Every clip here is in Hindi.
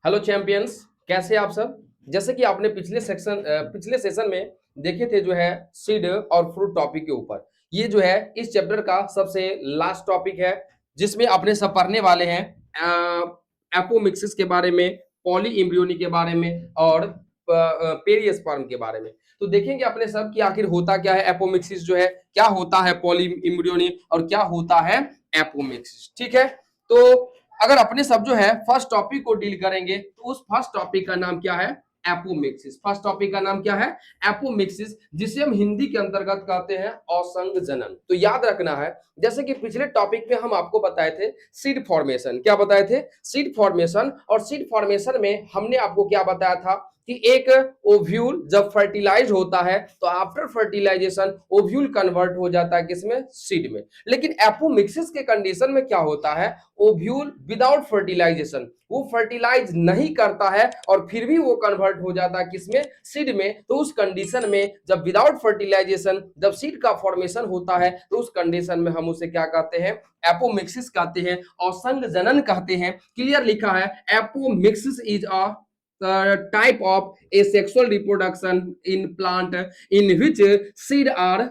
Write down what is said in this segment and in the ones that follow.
हेलो चैंपियंस, कैसे आप सब। जैसे कि आपने पिछले सेशन में देखे थे जो है सीड और फ्रूट टॉपिक के ऊपर। ये जो है इस चैप्टर का सबसे लास्ट टॉपिक है, जिसमें अपने सब पढ़ने वाले हैं एपोमिक्सिस के बारे में, पॉली इम्ब्रियोनी के बारे में और पेरियस्पर्म के बारे में। तो देखेंगे अपने सब कि आखिर होता क्या है एपोमिक्सिस जो है, क्या होता है पॉली इम्ब्रियोनी और क्या होता है एपोमिक्सिस। ठीक है, तो अगर अपने सब जो है फर्स्ट टॉपिक को डील करेंगे तो उस फर्स्ट टॉपिक का नाम क्या है, एपोमिक्सिस। फर्स्ट टॉपिक का नाम क्या है, एपोमिक्सिस, जिसे हम हिंदी के अंतर्गत कहते हैं असंग जनन। तो याद रखना है, जैसे कि पिछले टॉपिक में हम आपको बताए थे सीड फॉर्मेशन। क्या बताए थे, सीड फॉर्मेशन। और सीड फॉर्मेशन में हमने आपको क्या बताया था कि एक ओव्यूल जब फर्टिलाइज होता है तो आफ्टर फर्टिलाइजेशन ओव्यूल कन्वर्ट हो जाता है किसमें, सीड में। लेकिन एपोमिक्सिस के कंडीशन में क्या होता है, ओव्यूल विदाउट फर्टिलाइजेशन, वो फर्टिलाइज नहीं करता है और फिर भी वो कन्वर्ट हो जाता है किसमें, सीड में। तो उस कंडीशन में जब विदाउट फर्टिलाइजेशन जब सीड का फॉर्मेशन होता है तो उस कंडीशन में हम उसे क्या कहते हैं, एपोमिक्सिस कहते हैं और संग जनन कहते हैं। क्लियर लिखा है, apomixis is a type of asexual reproduction in plant in which seed are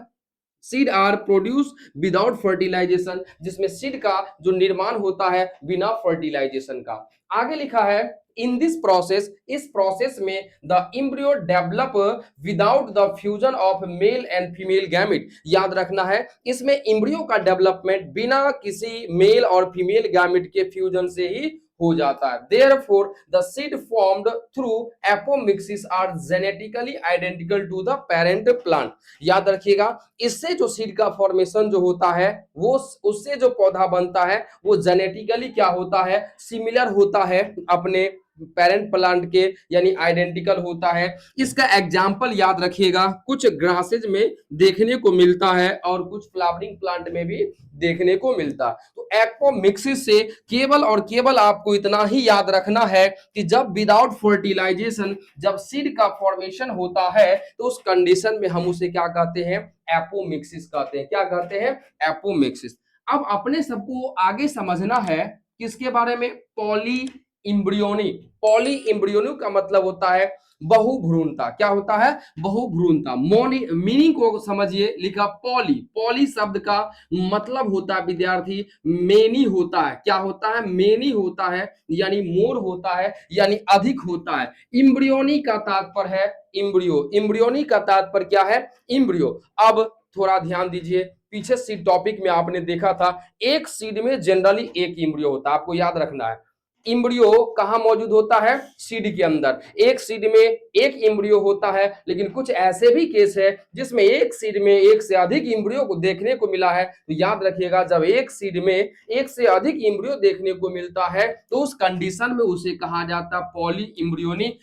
seed are produce without fertilization, जिसमें सीड का जो निर्माण होता है बिना फर्टिलाइजेशन का। आगे लिखा है, इन दिस प्रोसेस, इस प्रोसेस में the embryo develop without the fusion of male and female gamete. याद रखना है, इसमें इम्ब्रियो का डेवलपमेंट बिना किसी मेल और फीमेल गैमिट के फ्यूजन से ही हो जाता है। Therefore the seed formed through apomixis are genetically identical to the parent plant. याद रखिएगा, इससे जो सीड का फॉर्मेशन जो होता है वो उससे जो पौधा बनता है वो जेनेटिकली क्या होता है, सिमिलर होता है अपने पेरेंट प्लांट के, यानी आइडेंटिकल होता है। इसका एग्जाम्पल याद रखिएगा, कुछ ग्रासेज में देखने को मिलता है और कुछ फ्लावरिंग प्लांट में भी देखने को मिलता है। तो एपोमिक्सिस से केवल और केवल आपको इतना ही याद रखना है कि जब विदाउट फर्टिलाइजेशन जब सीड का फॉर्मेशन होता है तो उस कंडीशन में हम उसे क्या कहते हैं, एपोमिक्सिस कहते हैं। क्या कहते हैं, एपोमिक्सिस। अब अपने सबको आगे समझना है किसके बारे में, पॉली इम्ब्रियोनी। पॉली इम्ब्रियोनी का मतलब होता है बहुभ्रूणता। क्या होता है, बहुभ्रूणता। मीनिंग को समझिए, लिखा पॉली। पॉली शब्द का मतलब होता है विद्यार्थी मेनी होता है। क्या होता है, मेनी होता है, यानी मोर होता है, यानी अधिक होता है। इम्ब्रियोनी का तात्पर्य है इम्ब्रियो। इम्ब्रियोनी का तात्पर्य क्या है, इम्ब्रियो। अब थोड़ा ध्यान दीजिए, पीछे सीड टॉपिक में आपने देखा था एक सीड में जनरली एक इम्ब्रियो होता है। आपको याद रखना है, इम्ब्रियो कहाँ मौजूद होता है, सीड के अंदर। एक सीड में एक इम्ब्रियो होता है, लेकिन कुछ ऐसे भी केस है जिसमें एक सीड में एक से अधिक इम्ब्रियो को देखने को मिला है। तो याद रखिएगा, जब एक सीड में एक से अधिक इम्ब्रियो देखने को मिलता है तो उस कंडीशन में उसे कहा जाता है पॉली इम्ब्रियोनी,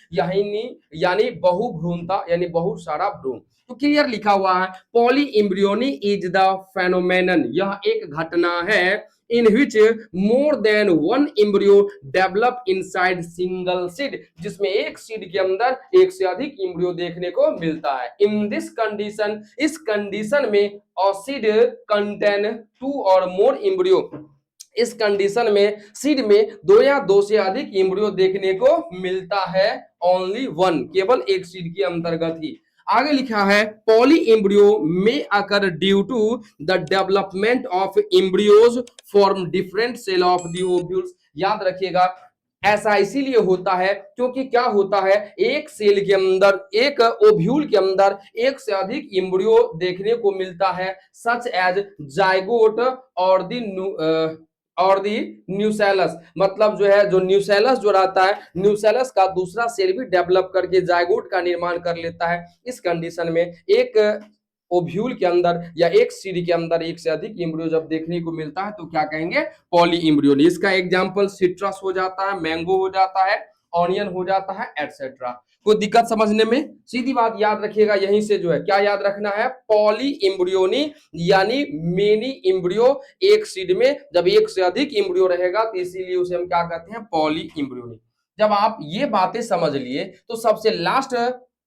यानी बहुभ्रूणता, यानी बहुत सारा भ्रूण। तो क्लियर लिखा हुआ है, पॉली इम्ब्रियोनी इज द फेनोमेनन, यह एक घटना है in which more than one embryo develop inside single seed, जिसमें एक सीड के अंदर एक से अधिक इम्ब्रियो देखने को मिलता है। इन दिस कंडीशन, इस कंडीशन में a seed contain two or more embryo, इस कंडीशन में सीड में दो या दो से अधिक इम्ब्रियो देखने को मिलता है। ओनली वन, केवल एक सीड के अंतर्गत ही। आगे लिखा है, पॉली इम्ब्रियो में occur due to the development of embryos form different cell of the ovules. याद रखिएगा, ऐसा इसीलिए होता है क्योंकि क्या होता है, एक सेल के अंदर, एक ओव्यूल के अंदर एक से अधिक इम्ब्रियो देखने को मिलता है, सच एज जाइगोट और दी न्यूसेलस। मतलब जो है, जो न्यूसेलस जो रहता है, न्यूसेलस का दूसरा सेल भी डेवलप करके जाइगोट का निर्माण कर लेता है। इस कंडीशन में एक ओव्यूल के अंदर या एक सीड के अंदर एक से अधिक इम्ब्रियो जब देखने को मिलता है तो क्या कहेंगे, पॉली इम्ब्रियोनी। इसका एग्जांपल सिट्रस हो जाता है, मैंगो हो जाता है, ऑनियन हो जाता है, एटसेट्रा। कोई दिक्कत समझने में, सीधी बात याद रखिएगा, यहीं से जो है क्या याद रखना है, पॉली इम्ब्रियोनी यानी मेनी इम्ब्रियो। एक सीड में जब एक से अधिक इम्ब्रियो रहेगा तो इसीलिए उसे हम क्या कहते हैं, पॉली इम्ब्रियोनी। जब आप ये बातें समझ लिए तो सबसे लास्ट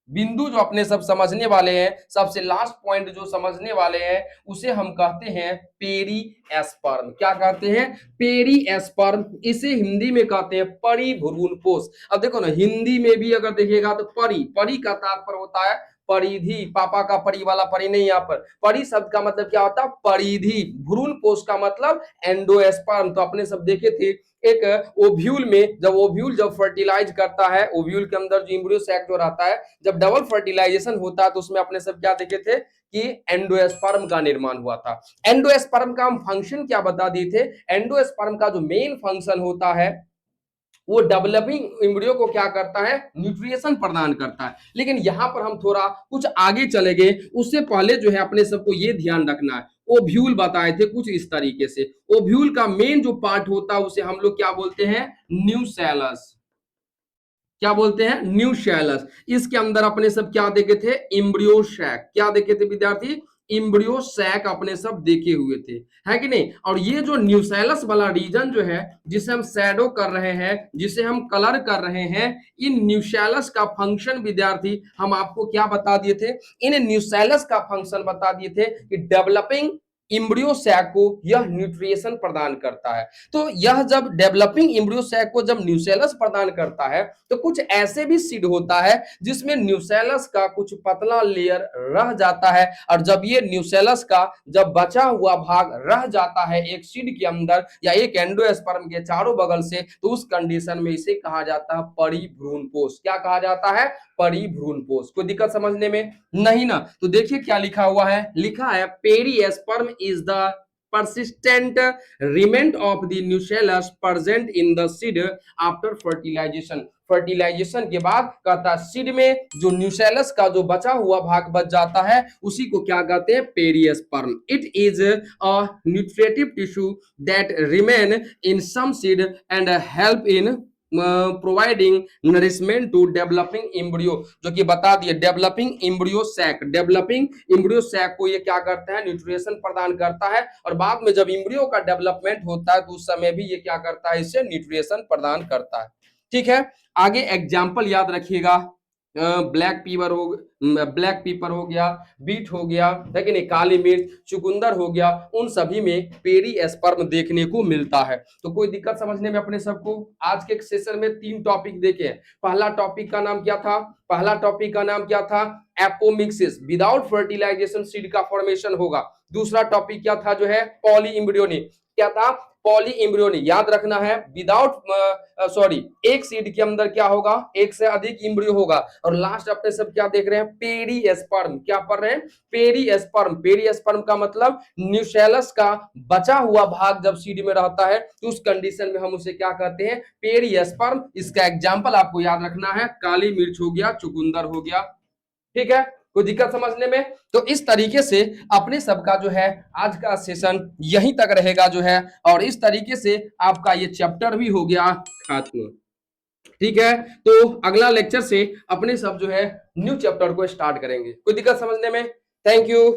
बिंदु जो अपने सब समझने वाले हैं, सबसे लास्ट पॉइंट जो समझने वाले हैं, उसे हम कहते हैं पेरिएस्पर्म। क्या कहते हैं? पेरिएस्पर्म। इसे हिंदी में कहते हैं परिभ्रूणपोष। अब देखो ना, हिंदी में भी अगर देखिएगा तो परि, परि का तात्पर्य होता है परिधि, पापा का परि वाला परि नहीं, यहाँ पर परि शब्द का मतलब क्या होता है? परिधि। भ्रूण पोष का मतलब एंडोस्पर्म। तो अपने सब देखे थे एक ओव्यूल में, जब ओव्यूल जब फर्टिलाइज करता है, ओव्यूल के अंदर जो एम्ब्रियो सैक जो रहता है, जब डबल फर्टिलाइजेशन होता है तो उसमें अपने सब क्या देखे थे कि एंडोस्पर्म का निर्माण हुआ था। एंडोस्पर्म का हम फंक्शन क्या बता दिए थे? एंडोस्पर्म का जो मेन फंक्शन होता है वो डेवलपिंग एम्ब्रियो को क्या करता है? न्यूट्रिशन प्रदान करता है। लेकिन यहां पर हम थोड़ा कुछ आगे चले गए, उससे पहले जो है अपने सबको ये ध्यान रखना है, ओव्यूल बताए थे कुछ इस तरीके से। ओव्यूल का मेन जो पार्ट होता है उसे हम लोग क्या बोलते हैं? न्यूसेलस। क्या बोलते हैं? न्यूशैलस। इसके अंदर अपने सब क्या देखे थे? Embryo sac. क्या देखे थे विद्यार्थी? इम्ब्रियो सैक अपने सब देखे हुए थे, है कि नहीं? और ये जो न्यूसैलस वाला रीजन जो है, जिसे हम शैडो कर रहे हैं, जिसे हम कलर कर रहे हैं, इन न्यूसैलस का फंक्शन विद्यार्थी हम आपको क्या बता दिए थे? इन न्यूसैलस का फंक्शन बता दिए थे कि डेवलपिंग इम्ब्रियो सैक को यह न्यूट्रिशन प्रदान करता है। तो यह जब डेवलपिंग इम्ब्रियो सैक को जब न्यूसेलस प्रदान करता है, तो कुछ ऐसे भी सीड होता है जिसमें न्यूसेलस का कुछ पतला लेयर रह जाता है, और जब ये न्यूसेलस का जब बचा हुआ भाग रह जाता है एक सीड के अंदर या एक एंडोस्पर्म के चारों बगल से, तो उस कंडीशन में इसे कहा जाता है परिभ्रूणपोष। क्या कहा जाता है? परिभ्रूणपोष। कोई दिक्कत समझने में? नहीं ना? तो देखिए क्या लिखा हुआ है, लिखा है perisperm is the persistent remain of the nucellus present in the seed after fertilization। Fertilization के बाद कहता है सीड में जो न्यूसेलस का जो बचा हुआ भाग बच जाता है उसी को क्या कहते हैं? Perisperm. It is a nutritive tissue that remain in some seed and help in providing nourishment to developing embryo. जो कि बता दिए developing embryo sac, developing embryo sac को ये क्या करता है? न्यूट्रिशन प्रदान करता है, और बाद में जब इम्ब्रियो का डेवलपमेंट होता है तो उस समय भी ये क्या करता है? इससे न्यूट्रिशन प्रदान करता है। ठीक है, आगे एग्जाम्पल याद रखिएगा। ब्लैक पीपर हो, ब्लैक पीपर हो गया, बीट हो गया, है कि नहीं, काली मिर्च, चुकंदर हो गया, उन सभी में पेरिएस्पर्म देखने को मिलता है। तो कोई दिक्कत समझने में अपने सबको? आज के सेशन में 3 टॉपिक देखे। पहला टॉपिक का नाम क्या था? पहला टॉपिक का नाम क्या था? एपोमिक्सिस। विदाउट फर्टिलाइजेशन सीड का फॉर्मेशन होगा। दूसरा टॉपिक क्या था? जो है पॉली इम्ब्रियोनिक। क्या था? Poly embryonic. याद रखना है, विदाउट सॉरी, एक सीड के अंदर क्या होगा? एक से अधिक इम्ब्रियो होगा। और लास्ट अपने सब क्या देख रहे हैं? पेरिएस्पर्म। क्या पढ़ रहे हैं? पेरिएस्पर्म। पेरिएस्पर्म का मतलब न्यूसेलस का बचा हुआ भाग जब सीड में रहता है तो उस कंडीशन में हम उसे क्या कहते हैं? पेरिएस्पर्म। इसका एग्जांपल आपको याद रखना है, काली मिर्च हो गया, चुकंदर हो गया। ठीक है, कोई दिक्कत समझने में? तो इस तरीके से अपने सबका जो है आज का सेशन यहीं तक रहेगा जो है, और इस तरीके से आपका ये चैप्टर भी हो गया खत्म। ठीक है, तो अगला लेक्चर से अपने सब जो है न्यू चैप्टर को स्टार्ट करेंगे। कोई दिक्कत समझने में? Thank you.